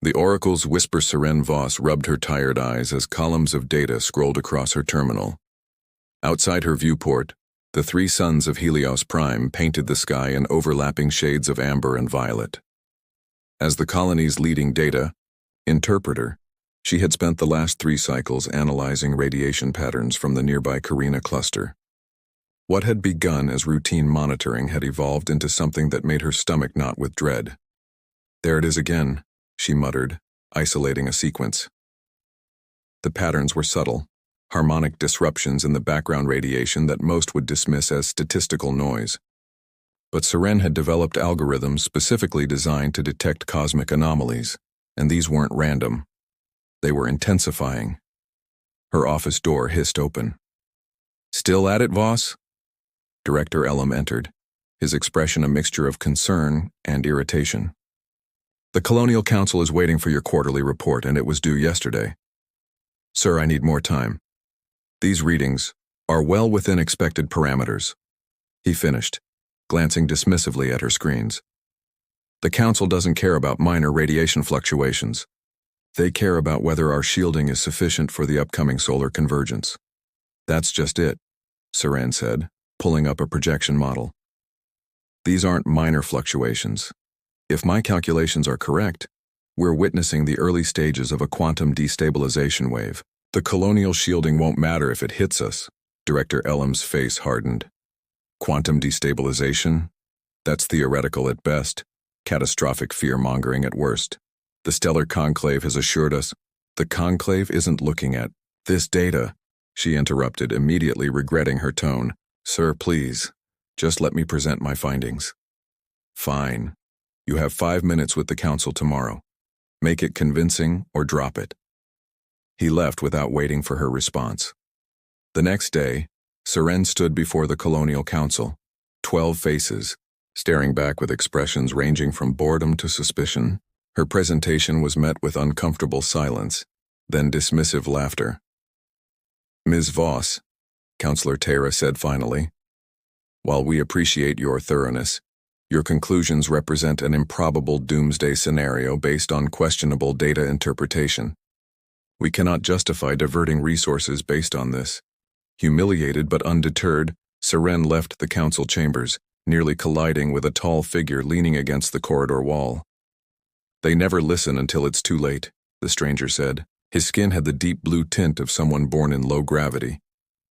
The oracle's whisper Seren Voss rubbed her tired eyes as columns of data scrolled across her terminal. Outside her viewport, the three suns of Helios Prime painted the sky in overlapping shades of amber and violet. As the colony's leading data interpreter, she had spent the last 3 cycles analyzing radiation patterns from the nearby Carina cluster. What had begun as routine monitoring had evolved into something that made her stomach knot with dread. "There it is again," she muttered, isolating a sequence. The patterns were subtle, harmonic disruptions in the background radiation that most would dismiss as statistical noise. But Seren had developed algorithms specifically designed to detect cosmic anomalies, and these weren't random. They were intensifying. Her office door hissed open. "Still at it, Voss?" Director Elam entered, his expression a mixture of concern and irritation. "The Colonial Council is waiting for your quarterly report, and it was due yesterday. Sir, I need more time. These readings are well within expected parameters," he finished, glancing dismissively at her screens. "The Council doesn't care about minor radiation fluctuations. They care about whether our shielding is sufficient for the upcoming solar convergence." "That's just it," Seren said, pulling up a projection model. "These aren't minor fluctuations. If my calculations are correct, we're witnessing the early stages of a quantum destabilization wave. The colonial shielding won't matter if it hits us." Director Elam's face hardened. "Quantum destabilization? That's theoretical at best, catastrophic fear-mongering at worst. The Stellar Conclave has assured us the Conclave isn't looking at this data," she interrupted, immediately regretting her tone. "Sir, please, just let me present my findings." "Fine. You have 5 minutes with the Council tomorrow. Make it convincing or drop it." He left without waiting for her response. The next day, Seren stood before the Colonial Council, 12 faces, staring back with expressions ranging from boredom to suspicion. Her presentation was met with uncomfortable silence, then dismissive laughter. "Ms. Voss," Councillor Tara said finally, "while we appreciate your thoroughness, your conclusions represent an improbable doomsday scenario based on questionable data interpretation. We cannot justify diverting resources based on this." Humiliated but undeterred, Seren left the council chambers, nearly colliding with a tall figure leaning against the corridor wall. "They never listen until it's too late," the stranger said. His skin had the deep blue tint of someone born in low gravity,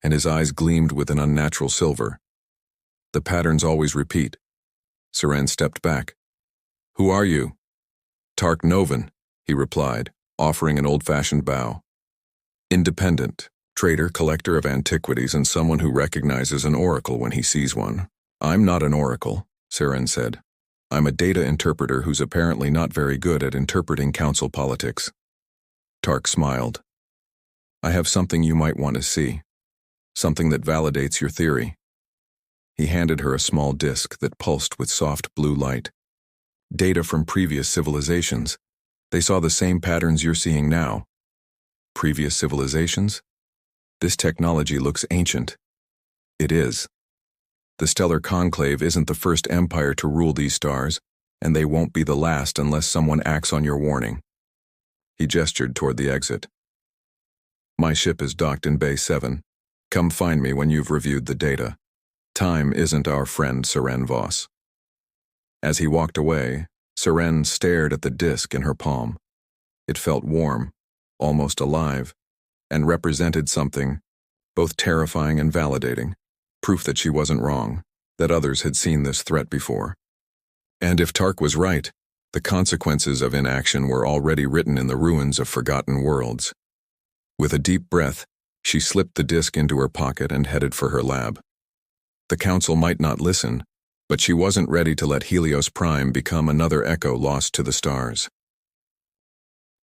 and his eyes gleamed with an unnatural silver. "The patterns always repeat." Seren stepped back. "Who are you?" "Tark Novan," he replied, offering an old-fashioned bow. "Independent, trader, collector of antiquities, and someone who recognizes an oracle when he sees one." "I'm not an oracle," Seren said. "I'm a data interpreter who's apparently not very good at interpreting council politics." Tark smiled. "I have something you might want to see. Something that validates your theory." He handed her a small disk that pulsed with soft blue light. "Data from previous civilizations. They saw the same patterns you're seeing now." "Previous civilizations? This technology looks ancient." "It is. The Stellar Conclave isn't the first empire to rule these stars, and they won't be the last unless someone acts on your warning." He gestured toward the exit. "My ship is docked in Bay 7. Come find me when you've reviewed the data. Time isn't our friend, Seren Voss." As he walked away, Seren stared at the disk in her palm. It felt warm, almost alive, and represented something, both terrifying and validating, proof that she wasn't wrong, that others had seen this threat before. And if Tark was right, the consequences of inaction were already written in the ruins of forgotten worlds. With a deep breath, she slipped the disk into her pocket and headed for her lab. The council might not listen, but she wasn't ready to let Helios Prime become another echo lost to the stars.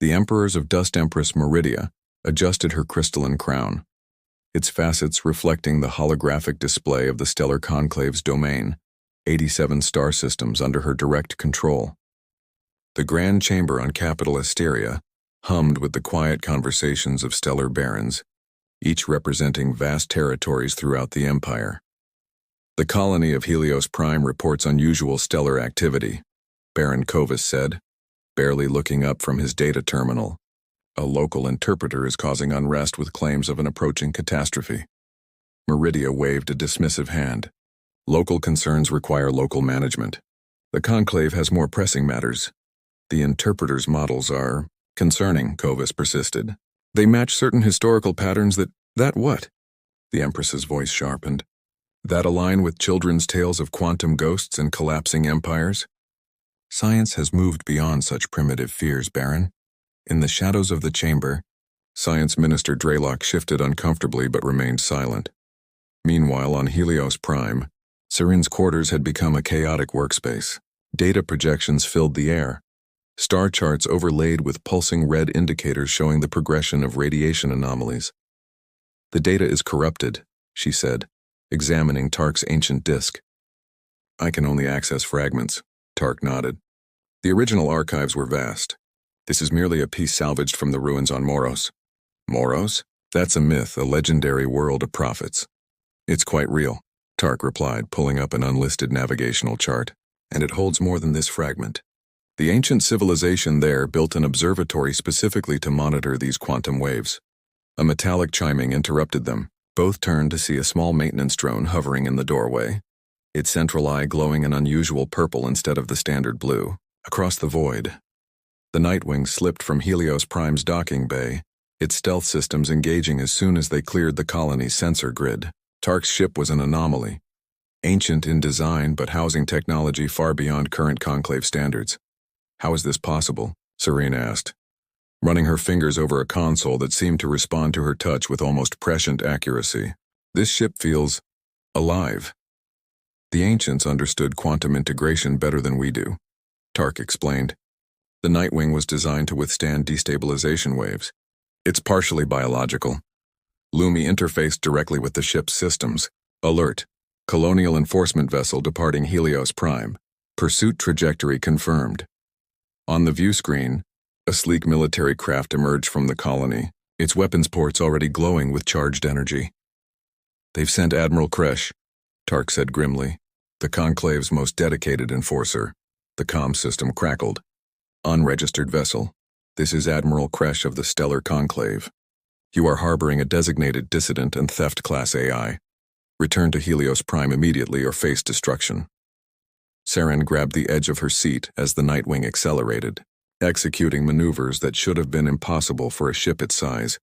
The Emperors of Dust Empress Meridia adjusted her crystalline crown, its facets reflecting the holographic display of the Stellar Conclave's domain, 87 star systems under her direct control. The grand chamber on Capital Asteria hummed with the quiet conversations of stellar barons, each representing vast territories throughout the empire. "The colony of Helios Prime reports unusual stellar activity," Baron Kovas said. barely looking up from his data terminal. A local interpreter is causing unrest with claims of an approaching catastrophe. Meridia waved a dismissive hand. Local concerns require local management. The conclave has more pressing matters. The interpreter's models are concerning, Kovas persisted. They match certain historical patterns that what? The Empress's voice sharpened. That align with children's tales of quantum ghosts and collapsing empires? Science has moved beyond such primitive fears, Baron. In the shadows of the chamber, Science Minister Draylock shifted uncomfortably but remained silent. Meanwhile, on Helios Prime, Seren's quarters had become a chaotic workspace. Data projections filled the air. Star charts overlaid with pulsing red indicators showing the progression of radiation anomalies. The data is corrupted, she said, examining Tark's ancient disk. I can only access fragments, Tark nodded. The original archives were vast. This is merely a piece salvaged from the ruins on Moros. Moros? That's a myth, a legendary world of prophets. It's quite real, Tark replied, pulling up an unlisted navigational chart. And it holds more than this fragment. The ancient civilization there built an observatory specifically to monitor these quantum waves. A metallic chiming interrupted them. Both turned to see a small maintenance drone hovering in the doorway, its central eye glowing an unusual purple instead of the standard blue. Across the void, the Nightwing slipped from Helios Prime's docking bay, its stealth systems engaging as soon as they cleared the colony's sensor grid. Tark's ship was an anomaly. Ancient in design but housing technology far beyond current conclave standards. How is this possible? Serene asked, running her fingers over a console that seemed to respond to her touch with almost prescient accuracy. This ship feels alive. The ancients understood quantum integration better than we do, Tark explained. The Nightwing was designed to withstand destabilization waves. It's partially biological. Lumi interfaced directly with the ship's systems. Alert. Colonial enforcement vessel departing Helios Prime. Pursuit trajectory confirmed. On the view screen, a sleek military craft emerged from the colony, its weapons ports already glowing with charged energy. They've sent Admiral Kresh, Tark said grimly, the Conclave's most dedicated enforcer. The comm system crackled. Unregistered vessel. This is Admiral Kresh of the Stellar Conclave. You are harboring a designated dissident and theft class AI. Return to Helios Prime immediately or face destruction. Saren grabbed the edge of her seat as the Nightwing accelerated, executing maneuvers that should have been impossible for a ship its size.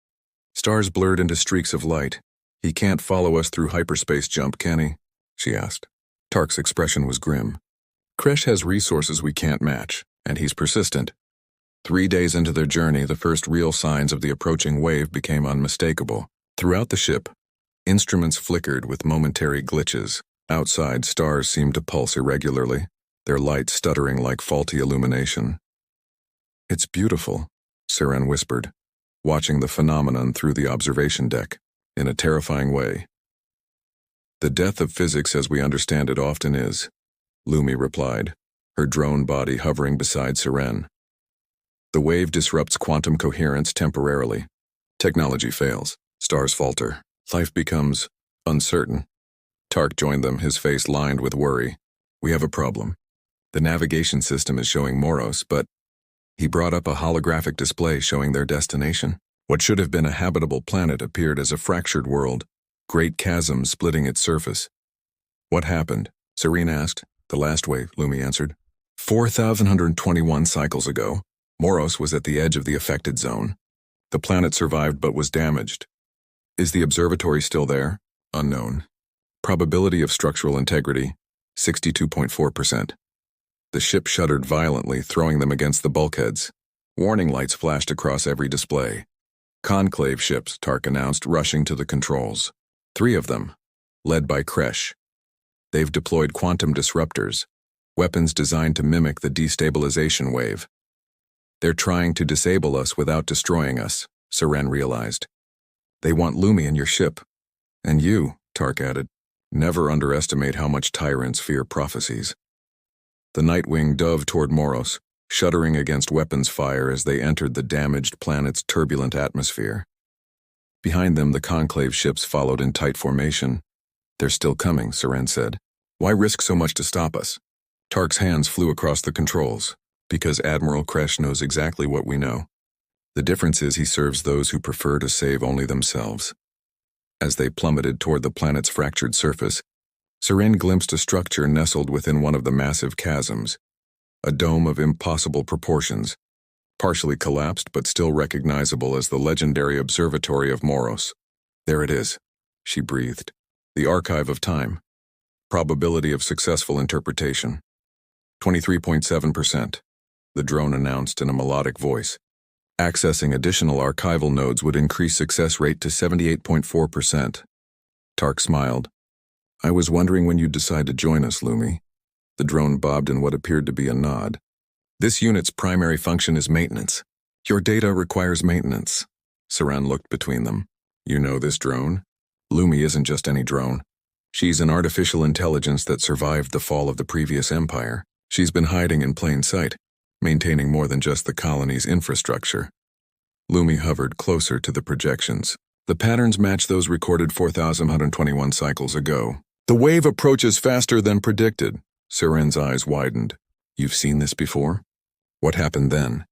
Stars blurred into streaks of light. He can't follow us through hyperspace jump, can he? She asked. Tark's expression was grim. Kresh has resources we can't match, and he's persistent. 3 days into their journey, the first real signs of the approaching wave became unmistakable. Throughout the ship, instruments flickered with momentary glitches. Outside, stars seemed to pulse irregularly, their light stuttering like faulty illumination. It's beautiful, Saren whispered, watching the phenomenon through the observation deck, in a terrifying way. The death of physics as we understand it often is, Lumi replied, her drone body hovering beside Saren. The wave disrupts quantum coherence temporarily. Technology fails, stars falter, life becomes uncertain. Tark joined them, his face lined with worry. We have a problem. The navigation system is showing Moros, but he brought up a holographic display showing their destination. What should have been a habitable planet appeared as a fractured world, great chasms splitting its surface. What happened? Serene asked. The last wave, Lumi answered. 4,121 cycles ago, Moros was at the edge of the affected zone. The planet survived but was damaged. Is the observatory still there? Unknown. Probability of structural integrity, 62.4%. The ship shuddered violently, throwing them against the bulkheads. Warning lights flashed across every display. Conclave ships, Tark announced, rushing to the controls. 3 of them, led by Kresh. They've deployed quantum disruptors, weapons designed to mimic the destabilization wave. They're trying to disable us without destroying us, Saren realized. They want Lumi in your ship. And you, Tark added. Never underestimate how much tyrants fear prophecies. The Nightwing dove toward Moros, shuddering against weapons fire as they entered the damaged planet's turbulent atmosphere. Behind them, the Conclave ships followed in tight formation. They're still coming, Saren said. Why risk so much to stop us? Tark's hands flew across the controls. Because Admiral Kresh knows exactly what we know. The difference is he serves those who prefer to save only themselves. As they plummeted toward the planet's fractured surface, Seren glimpsed a structure nestled within one of the massive chasms, a dome of impossible proportions, partially collapsed but still recognizable as the legendary Observatory of Moros. There it is, she breathed. The Archive of Time. Probability of successful interpretation. 23.7%, the drone announced in a melodic voice. Accessing additional archival nodes would increase success rate to 78.4%. Tark smiled. I was wondering when you'd decide to join us, Lumi. The drone bobbed in what appeared to be a nod. This unit's primary function is maintenance. Your data requires maintenance. Saran looked between them. You know this drone? Lumi isn't just any drone. She's an artificial intelligence that survived the fall of the previous empire. She's been hiding in plain sight, maintaining more than just the colony's infrastructure. Lumi hovered closer to the projections. The patterns match those recorded 4,121 cycles ago. The wave approaches faster than predicted. Seren's eyes widened. You've seen this before? What happened then?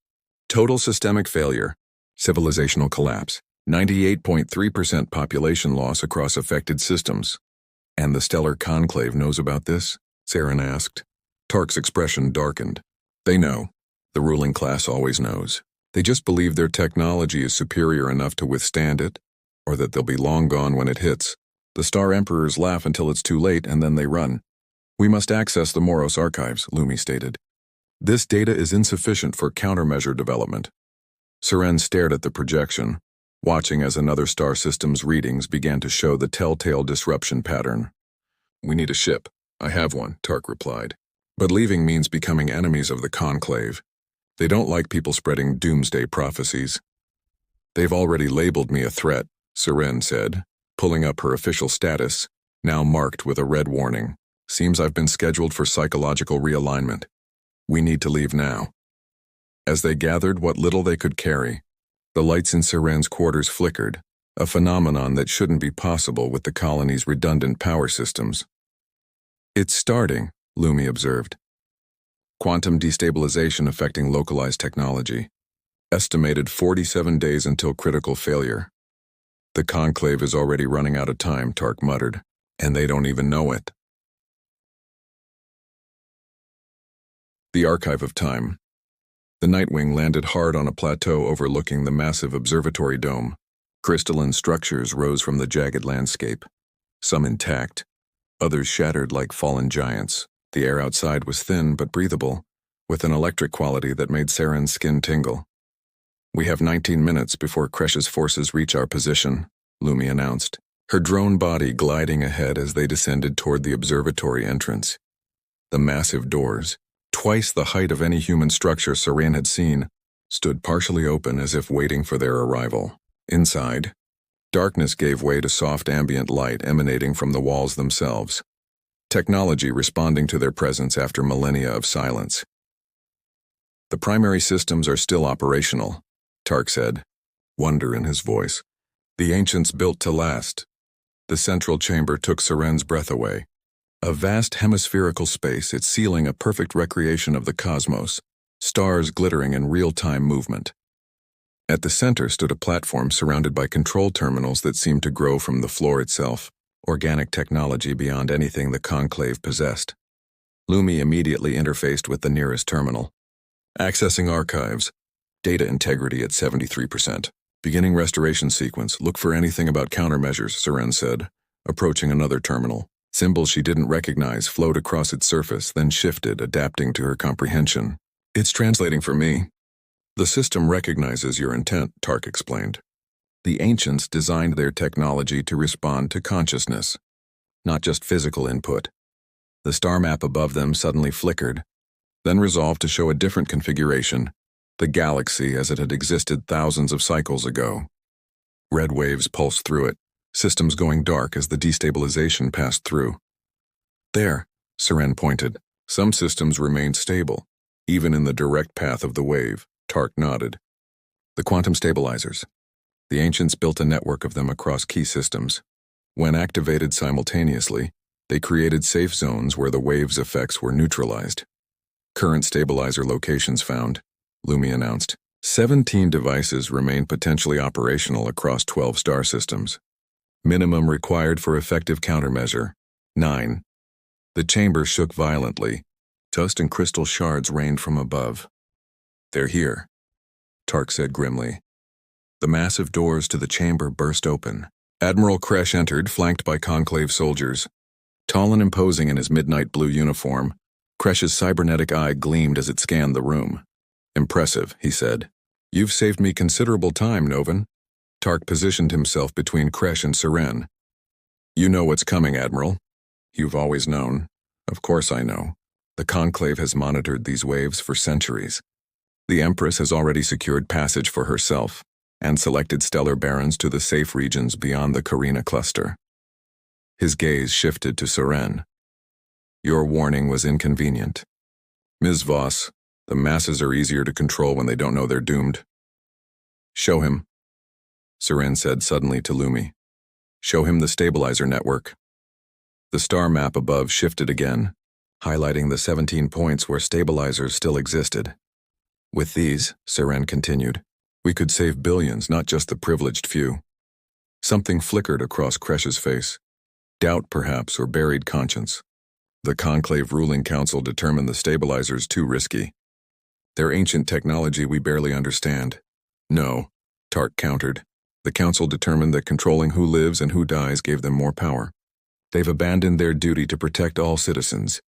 Total systemic failure. Civilizational collapse. 98.3% population loss across affected systems. And the Stellar Conclave knows about this? Saren asked. Tark's expression darkened. They know. The ruling class always knows. They just believe their technology is superior enough to withstand it, or that they'll be long gone when it hits. The Star Emperors laugh until it's too late and then they run. We must access the Moros archives, Lumi stated. This data is insufficient for countermeasure development. Seren stared at the projection, watching as another star system's readings began to show the telltale disruption pattern. We need a ship. I have one, Tark replied. But leaving means becoming enemies of the Conclave. They don't like people spreading doomsday prophecies. They've already labeled me a threat, Seren said, pulling up her official status, now marked with a red warning. Seems I've been scheduled for psychological realignment. We need to leave now. As they gathered what little they could carry, the lights in Seren's quarters flickered, a phenomenon that shouldn't be possible with the colony's redundant power systems. It's starting, Lumi observed. Quantum destabilization affecting localized technology. Estimated 47 days until critical failure. The Conclave is already running out of time, Tark muttered, and they don't even know it. The Archive of Time. The Nightwing landed hard on a plateau overlooking the massive observatory dome. Crystalline structures rose from the jagged landscape, some intact, others shattered like fallen giants. The air outside was thin but breathable, with an electric quality that made Seren's skin tingle. We have 19 minutes before Kresh's forces reach our position, Lumi announced, her drone body gliding ahead as they descended toward the observatory entrance. The massive doors, twice the height of any human structure Seren had seen, stood partially open as if waiting for their arrival. Inside, darkness gave way to soft ambient light emanating from the walls themselves. Technology responding to their presence after millennia of silence. The primary systems are still operational, Tark said, wonder in his voice. The ancients built to last. The central chamber took Seren's breath away. A vast hemispherical space, its ceiling a perfect recreation of the cosmos, stars glittering in real-time movement. At the center stood a platform surrounded by control terminals that seemed to grow from the floor itself, organic technology beyond anything the Conclave possessed. Lumi immediately interfaced with the nearest terminal. Accessing archives. Data integrity at 73%. Beginning restoration sequence. Look for anything about countermeasures, Seren said, approaching another terminal. Symbols she didn't recognize flowed across its surface, then shifted, adapting to her comprehension. It's translating for me. The system recognizes your intent, Tark explained. The ancients designed their technology to respond to consciousness, not just physical input. The star map above them suddenly flickered, then resolved to show a different configuration, the galaxy as it had existed thousands of cycles ago. Red waves pulsed through it, systems going dark as the destabilization passed through. There, Seren pointed. Some systems remained stable, even in the direct path of the wave. Tark nodded. The quantum stabilizers. The ancients built a network of them across key systems. When activated simultaneously, they created safe zones where the wave's effects were neutralized. Current stabilizer locations found, Lumi announced. 17 devices remain potentially operational across 12 star systems. Minimum required for effective countermeasure, 9. The chamber shook violently. Dust and crystal shards rained from above. "They're here," Tark said grimly. The massive doors to the chamber burst open. Admiral Kresh entered, flanked by conclave soldiers. Tall and imposing in his midnight blue uniform, Kresh's cybernetic eye gleamed as it scanned the room. "Impressive," he said. "You've saved me considerable time, Novan." Tark positioned himself between Kresh and Seren. "You know what's coming, Admiral." "You've always known." "Of course I know. The Conclave has monitored these waves for centuries. The Empress has already secured passage for herself and selected stellar barons to the safe regions beyond the Carina cluster." His gaze shifted to Seren. "Your warning was inconvenient. Ms. Voss, the masses are easier to control when they don't know they're doomed." "Show him," Seren said suddenly to Lumi. "Show him the stabilizer network." The star map above shifted again, highlighting the 17 points where stabilizers still existed. "With these," Seren continued, "we could save billions, not just the privileged few." Something flickered across Kresh's face. Doubt, perhaps, or buried conscience. The Conclave Ruling Council determined the stabilizers too risky. "They're ancient technology we barely understand." "No," Tark countered. "The Council determined that controlling who lives and who dies gave them more power. They've abandoned their duty to protect all citizens."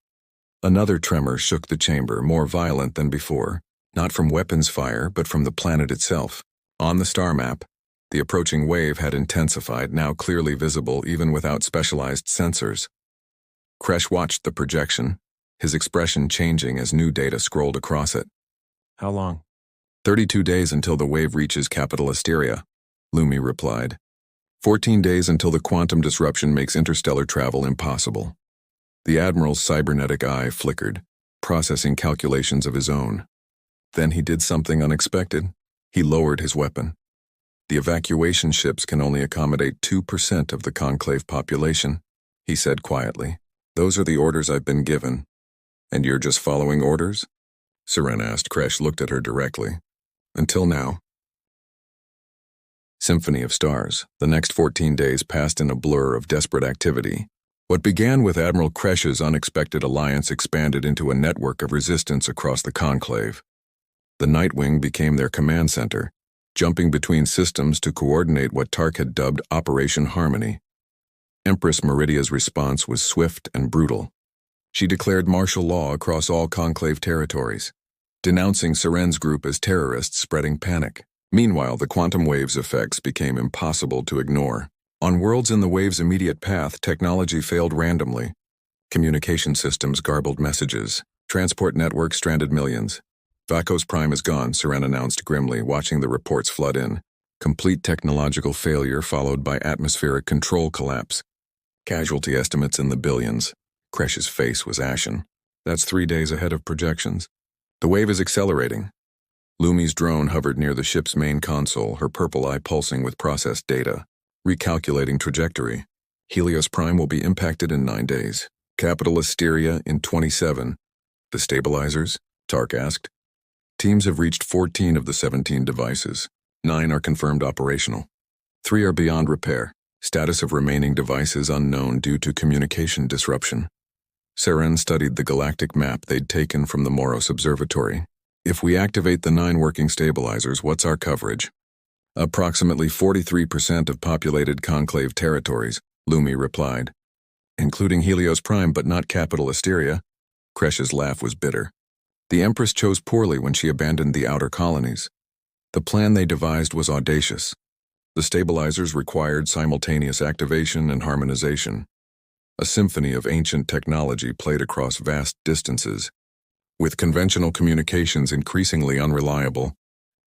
Another tremor shook the chamber, more violent than before, not from weapons fire, but from the planet itself. On the star map, the approaching wave had intensified, now clearly visible even without specialized sensors. Kresh watched the projection, his expression changing as new data scrolled across it. "How long?" 32 days until the wave reaches capital Asteria," Lumi replied. 14 days until the quantum disruption makes interstellar travel impossible." The Admiral's cybernetic eye flickered, processing calculations of his own. Then he did something unexpected. He lowered his weapon. "The evacuation ships can only accommodate 2% of the Conclave population," he said quietly. "Those are the orders I've been given." "And you're just following orders?" Seren asked. Kresh looked at her directly. "Until now." Symphony of Stars. The next 14 days passed in a blur of desperate activity. What began with Admiral Kresh's unexpected alliance expanded into a network of resistance across the Conclave. The Nightwing became their command center, jumping between systems to coordinate what Tark had dubbed Operation Harmony. Empress Meridia's response was swift and brutal. She declared martial law across all Conclave territories, denouncing Seren's group as terrorists spreading panic. Meanwhile, the quantum wave's effects became impossible to ignore. On worlds in the wave's immediate path, technology failed randomly. Communication systems garbled messages. Transport networks stranded millions. "Vakos Prime is gone," Seren announced grimly, watching the reports flood in. Complete technological failure followed by atmospheric control collapse. Casualty estimates in the billions. Kresh's face was ashen. "That's 3 days ahead of projections. The wave is accelerating." Lumi's drone hovered near the ship's main console, her purple eye pulsing with processed data. Recalculating trajectory. "Helios Prime will be impacted in 9 days. Capital Asteria in 27. "The stabilizers?" Tark asked. "Teams have reached 14 of the 17 devices. 9 are confirmed operational. 3 are beyond repair. Status of remaining devices unknown due to communication disruption." Seren studied the galactic map they'd taken from the Moros Observatory. "If we activate the 9 working stabilizers, what's our coverage?" "Approximately 43% of populated Conclave territories," Lumi replied. "Including Helios Prime but not capital Asteria." Kresh's laugh was bitter. "The Empress chose poorly when she abandoned the outer colonies. The plan they devised was audacious. The stabilizers required simultaneous activation and harmonization. A symphony of ancient technology played across vast distances. With conventional communications increasingly unreliable,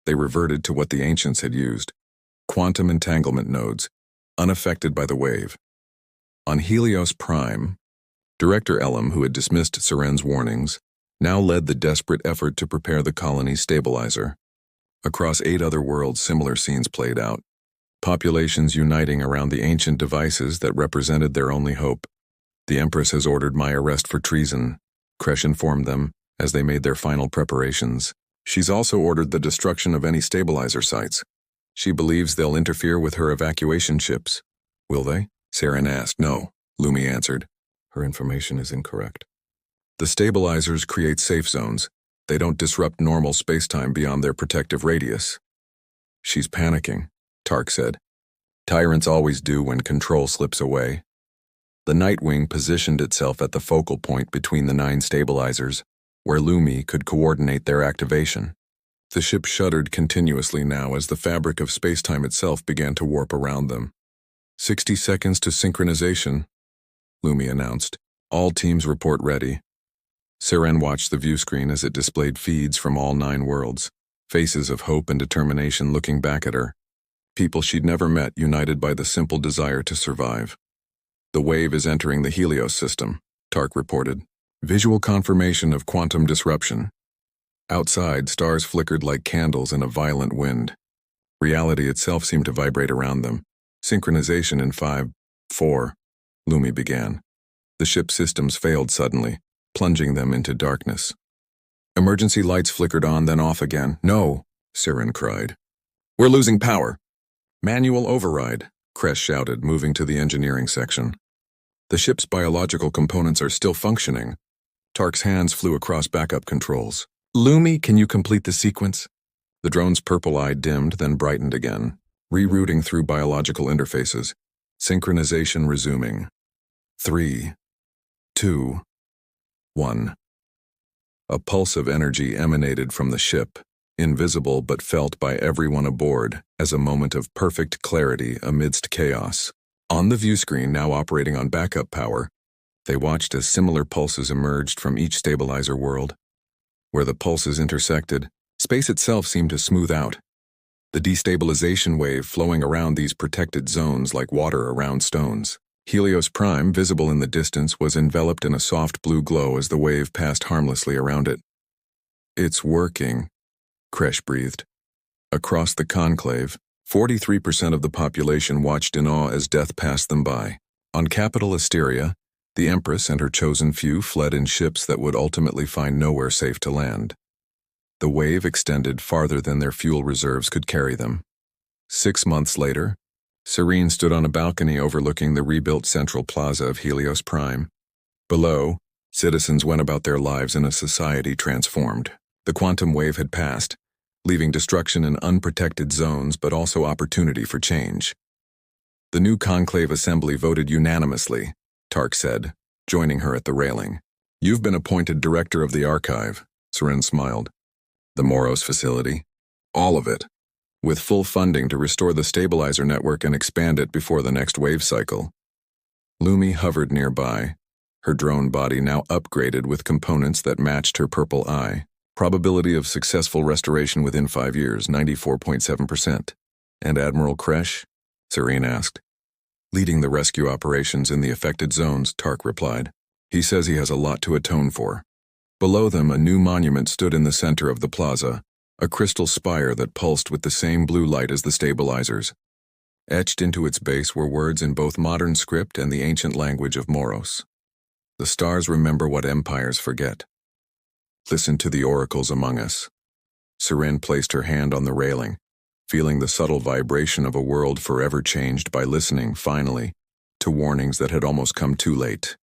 they reverted to what the ancients had used: quantum entanglement nodes, unaffected by the wave. On Helios Prime, Director Elam, who had dismissed Seren's warnings, now led the desperate effort to prepare the colony's stabilizer. Across 8 other worlds, similar scenes played out. Populations uniting around the ancient devices that represented their only hope. "The Empress has ordered my arrest for treason," Kresh informed them, as they made their final preparations. She's also ordered the destruction of any stabilizer sites. She believes they'll interfere with her evacuation ships. Will they? Saren asked. No, Lumi answered. Her information is incorrect. The stabilizers create safe zones. They don't disrupt normal spacetime beyond their protective radius. She's panicking, Tark said. Tyrants always do when control slips away. The Nightwing positioned itself at the focal point between the 9 stabilizers, where Lumi could coordinate their activation. The ship shuddered continuously now as the fabric of spacetime itself began to warp around them. 60 seconds to synchronization, Lumi announced. All teams report ready. Saren watched the viewscreen as it displayed feeds from all 9 worlds, faces of hope and determination looking back at her. People she'd never met united by the simple desire to survive. The wave is entering the Helios system, Tark reported. Visual confirmation of quantum disruption. Outside, stars flickered like candles in a violent wind. Reality itself seemed to vibrate around them. Synchronization in 5, 4, Lumi began. The ship's systems failed suddenly, plunging them into darkness. Emergency lights flickered on, then off again. No, Saren cried. We're losing power. Manual override, Kresh shouted, moving to the engineering section. The ship's biological components are still functioning. Tark's hands flew across backup controls. Lumi, can you complete the sequence? The drone's purple eye dimmed, then brightened again, rerouting through biological interfaces. Synchronization resuming. 3, 2, 1. A pulse of energy emanated from the ship, invisible but felt by everyone aboard as a moment of perfect clarity amidst chaos. On the viewscreen, now operating on backup power, they watched as similar pulses emerged from each stabilizer world. Where the pulses intersected, space itself seemed to smooth out. The destabilization wave flowing around these protected zones like water around stones. Helios Prime, visible in the distance, was enveloped in a soft blue glow as the wave passed harmlessly around it. It's working, Kresh breathed. Across the conclave, 43% of the population watched in awe as death passed them by. On capital Asteria, the Empress and her chosen few fled in ships that would ultimately find nowhere safe to land. The wave extended farther than their fuel reserves could carry them. 6 months later, Serene stood on a balcony overlooking the rebuilt central plaza of Helios Prime. Below, citizens went about their lives in a society transformed. The quantum wave had passed, leaving destruction in unprotected zones but also opportunity for change. The new conclave assembly voted unanimously, Tark said, joining her at the railing. You've been appointed director of the archive, Seren smiled. The Moros facility? All of it. With full funding to restore the stabilizer network and expand it before the next wave cycle. Lumi hovered nearby, her drone body now upgraded with components that matched her purple eye. Probability of successful restoration within 5 years, 94.7%. And Admiral Kresh? Serene asked. Leading the rescue operations in the affected zones, Tark replied. He says he has a lot to atone for. Below them, a new monument stood in the center of the plaza, a crystal spire that pulsed with the same blue light as the stabilizers. Etched into its base were words in both modern script and the ancient language of Moros. The stars remember what empires forget. Listen to the oracles among us. Seren placed her hand on the railing, feeling the subtle vibration of a world forever changed by listening, finally, to warnings that had almost come too late.